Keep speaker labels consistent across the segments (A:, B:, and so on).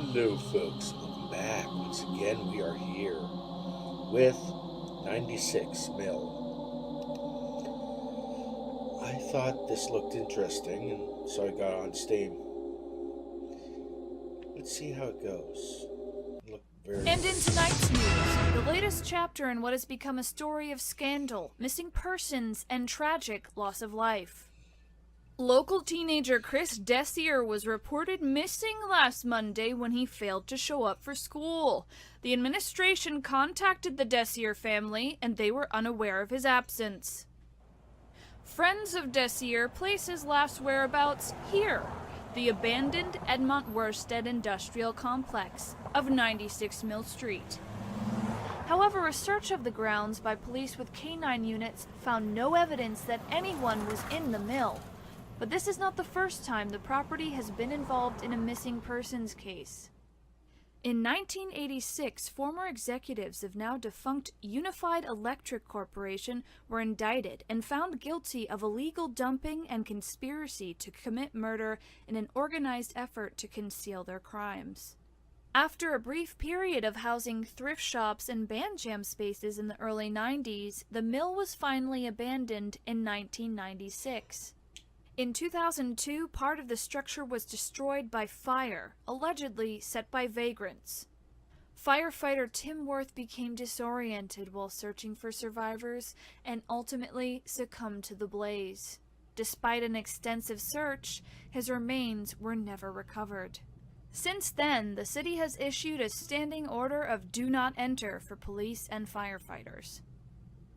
A: Hello, folks. Welcome back. Once again, we are here with 96 mil. I thought this looked interesting, and so I got on Steam. Let's see how it goes. Look very.
B: And in tonight's news, the latest chapter in what has become a story of scandal, missing persons, and tragic loss of life. Local teenager Chris Dessier was reported missing last Monday when he failed to show up for school. The administration contacted the Dessier family, and they were unaware of his absence. Friends of Dessier place his last whereabouts here, the abandoned Edmont Worsted Industrial Complex of 96 Mill Street. However, a search of the grounds by police with canine units found no evidence that anyone was in the mill. But this is not the first time the property has been involved in a missing persons case. In 1986, former executives of now defunct Unified Electric Corporation were indicted and found guilty of illegal dumping and conspiracy to commit murder in an organized effort to conceal their crimes. After a brief period of housing thrift shops and band jam spaces in the early 90s, the mill was finally abandoned in 1996. In 2002, part of the structure was destroyed by fire, allegedly set by vagrants. Firefighter Tim Worth became disoriented while searching for survivors and ultimately succumbed to the blaze. Despite an extensive search, his remains were never recovered. Since then, the city has issued a standing order of do not enter for police and firefighters.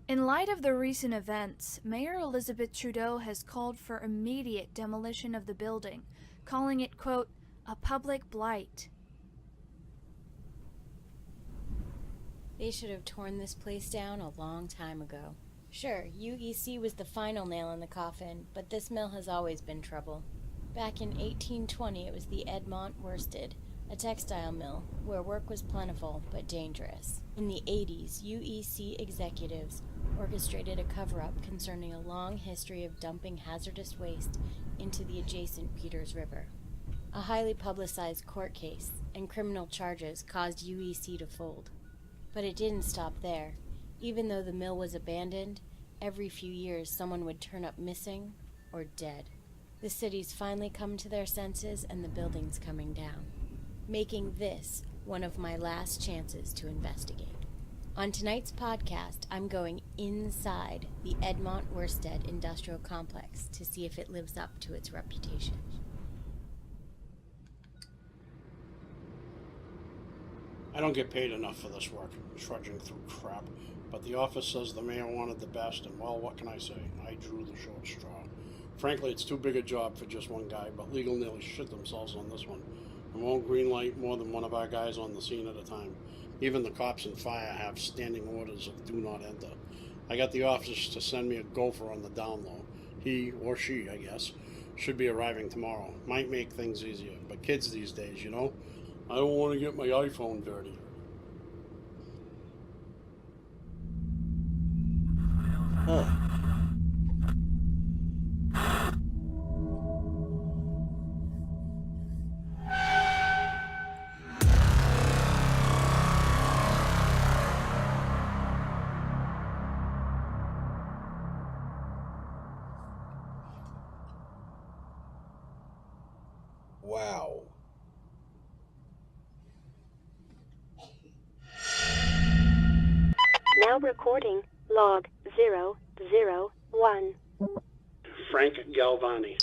B: In light of the recent events, Mayor Elizabeth Trudeau has called for immediate demolition of the building, calling it, quote, a public blight.
C: They should have torn this place down a long time ago. Sure, UEC was the final nail in the coffin, but this mill has always been trouble. Back in 1820, it was the Edmont Worsted, a textile mill where work was plentiful but dangerous. In the 80s, UEC executives orchestrated a cover-up concerning a long history of dumping hazardous waste into the adjacent Peters River. A highly publicized court case and criminal charges caused UEC to fold. But it didn't stop there. Even though the mill was abandoned, every few years someone would turn up missing or dead. The city's finally come to their senses and the building's coming down, making this one of my last chances to investigate. On tonight's podcast, I'm going inside the Edmont Worsted Industrial Complex to see if it lives up to its reputation.
D: I don't get paid enough for this work, trudging through crap, but the office says the mayor wanted the best, and well, what can I say? I drew the short straw. Frankly, it's too big a job for just one guy, but legal nearly shit themselves on this one. And won't greenlight more than one of our guys on the scene at a time. Even the cops and fire have standing orders of do not enter. I got the officers to send me a gopher on the down low. He, or she, I guess, should be arriving tomorrow. Might make things easier, but kids these days, you know? I don't want to get my iPhone dirty.
A: Huh. Wow.
E: Now recording log 001.
D: Frank Galvani.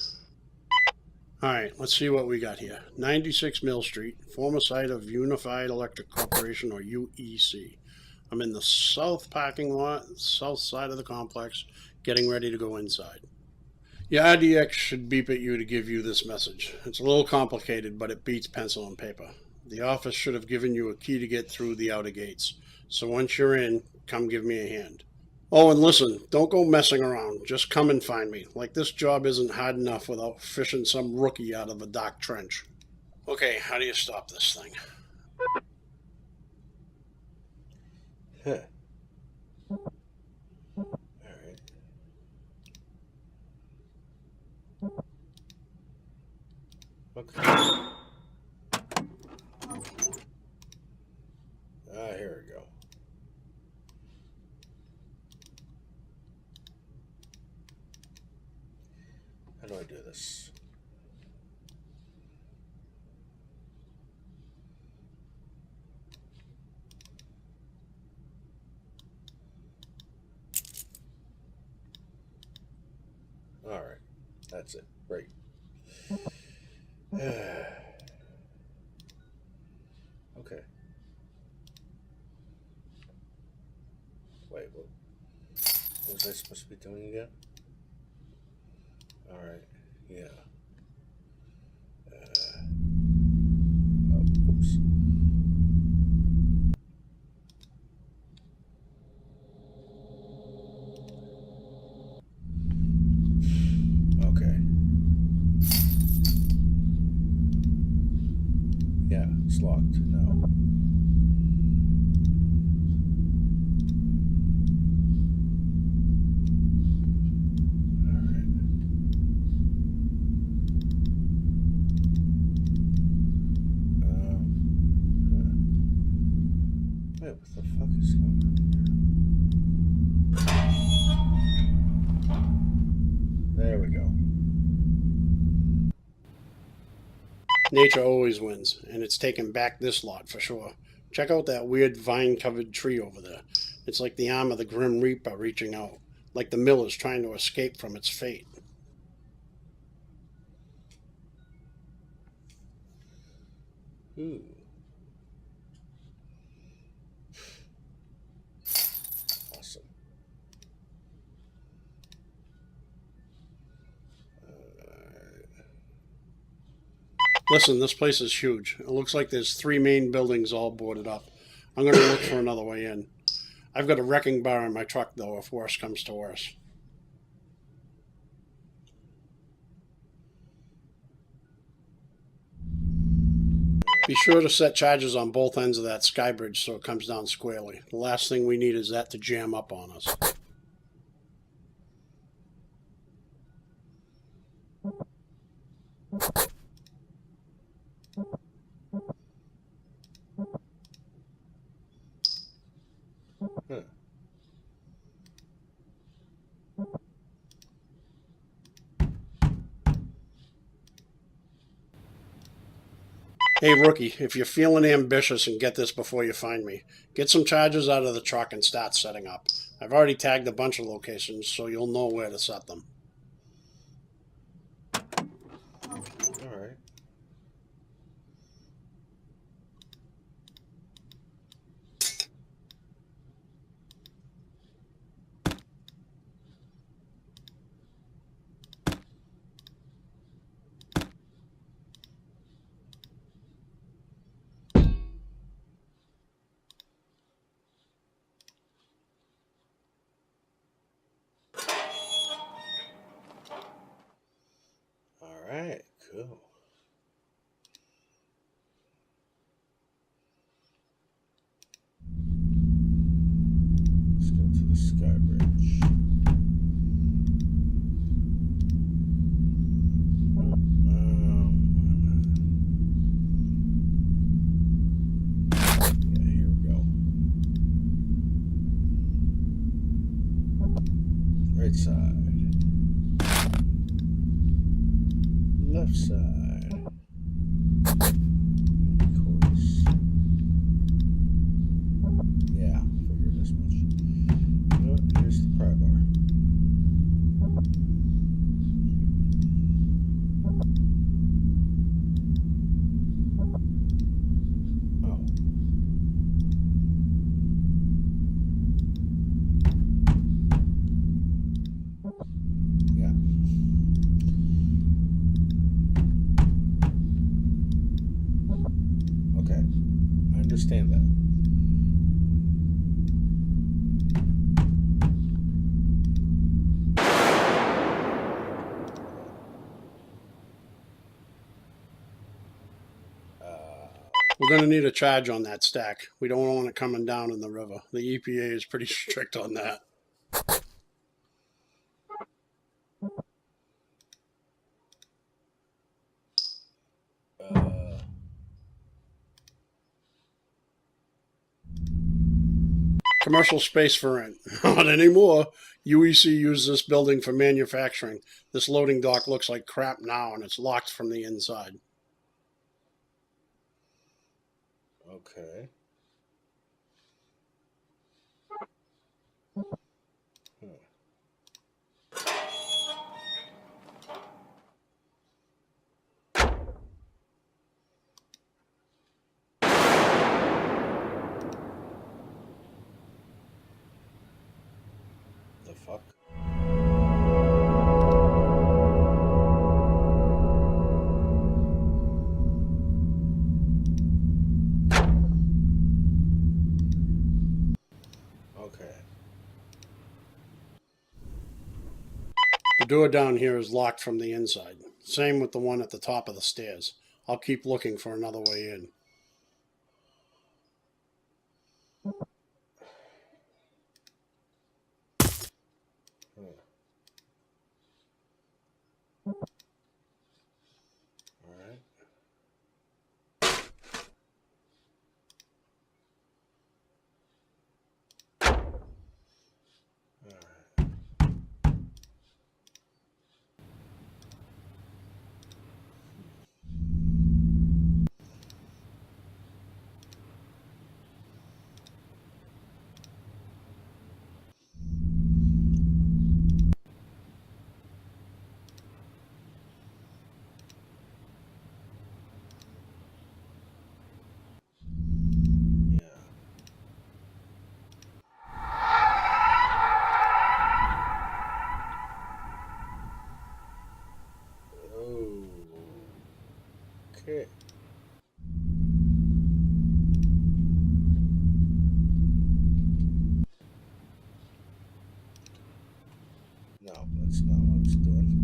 D: Alright, let's see what we got here. 96 Mill Street, former site of Unified Electric Corporation, or UEC. I'm in the south parking lot, south side of the complex, getting ready to go inside. Your RDX should beep at you to give you this message. It's a little complicated, but it beats pencil and paper. The office should have given you a key to get through the outer gates. So once you're in, come give me a hand. Oh, and listen, don't go messing around. Just come and find me. Like this job isn't hard enough without fishing some rookie out of a dark trench. Okay, how do you stop this thing?
A: Huh. Alright. Okay. How do I do this? All right, that's it. Great. Okay. Wait, what was I supposed to be doing again? All right. Yeah. Oh, oops. Okay. Yeah, it's locked. No. All right. Wait, what the fuck is going on here? There we go.
D: Nature always wins, and it's taken back this lot for sure. Check out that weird vine-covered tree over there. It's like the arm of the Grim Reaper reaching out, like the mill is trying to escape from its fate.
A: Ooh. Awesome.
D: Listen, this place is huge. It looks like there's 3 main buildings all boarded up. I'm going to look for another way in. I've got a wrecking bar in my truck, though, if worse comes to worse. Be sure to set charges on both ends of that sky bridge so it comes down squarely. The last thing we need is that to jam up on us.
A: Huh.
D: Hey, rookie, if you're feeling ambitious and get this before you find me, get some charges out of the truck and start setting up. I've already tagged a bunch of locations, so you'll know where to set them.
A: All right. All right. Cool. Let's go to the sky bridge. Yeah, here we go. Right side. Left side. Of course. Yeah, figured as much. Here's the pry bar. Oh. Yeah. Okay. I understand that.
D: We're going to need a charge on that stack. We don't want it coming down in the river. The EPA is pretty strict on that. Commercial space for rent. Not anymore. UEC used this building for manufacturing. This loading dock looks like crap now, and it's locked from the inside.
A: Okay. The fuck? Okay.
D: The door down here is locked from the inside. Same with the one at the top of the stairs. I'll keep looking for another way in.
A: All right. Yeah. Oh. Okay. No, that's not what I was doing.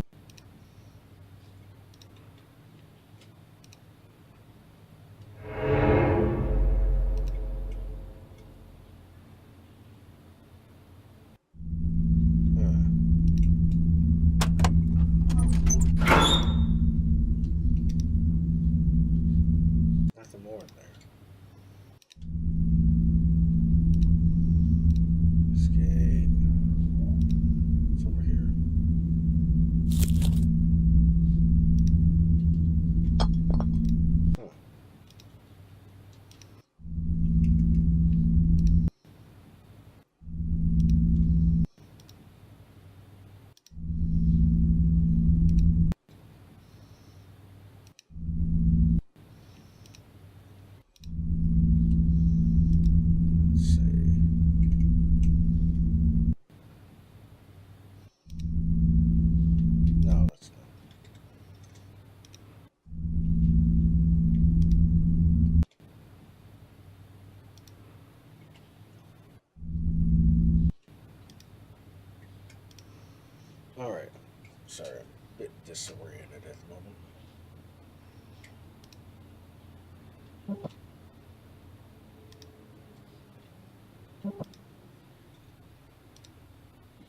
A: Nothing more in there. Escape. It's over here. Huh. Let's see. No, that's not. All right. Sorry, I'm a bit disoriented at the moment.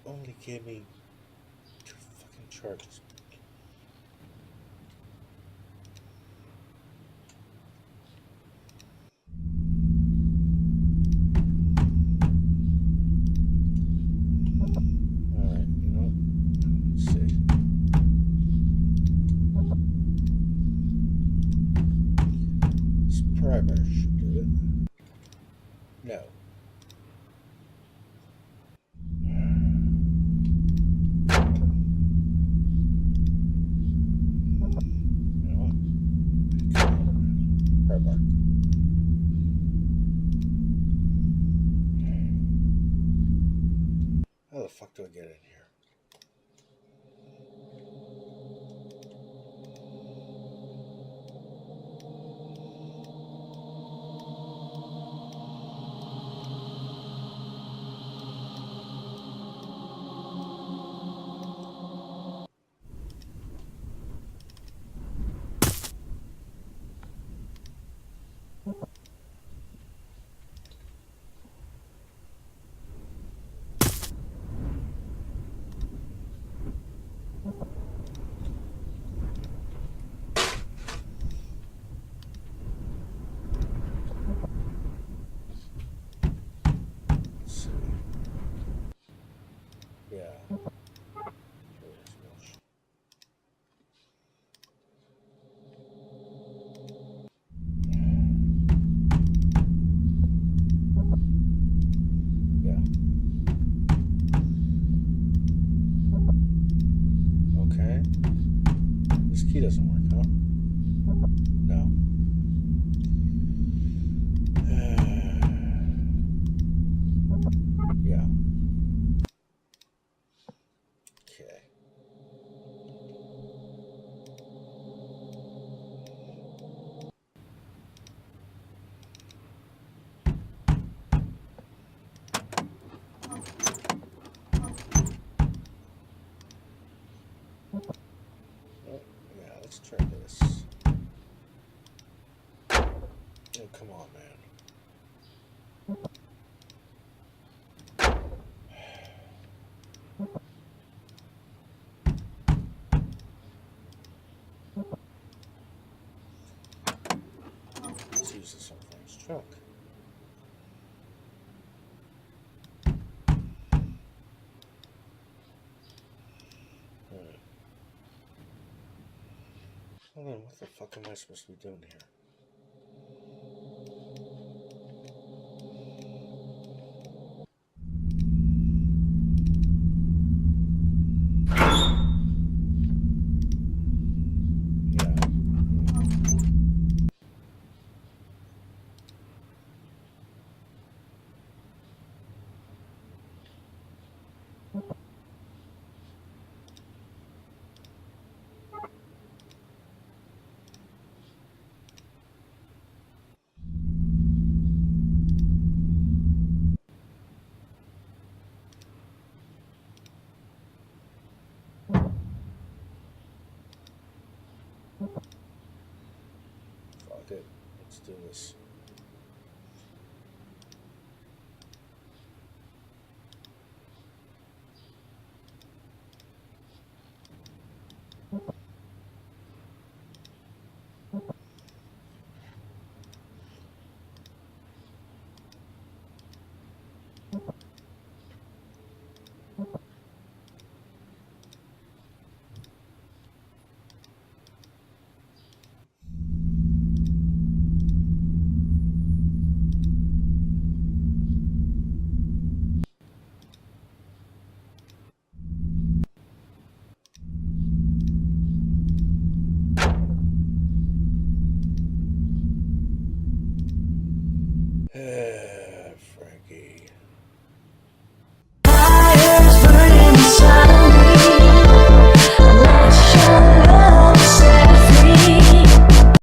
A: Only gave me 2 fucking charges. Alright, you know, let's see. This primer should do it. No. You know what? Primer. How the fuck do I get in here? Key doesn't work, huh? No. Yeah. Okay. Oh, yeah, let's try this. Oh, come on, man. Let's use this on Frank's truck. Alright. Well then, what the fuck am I supposed to be doing here? Fuck it. Let's do this.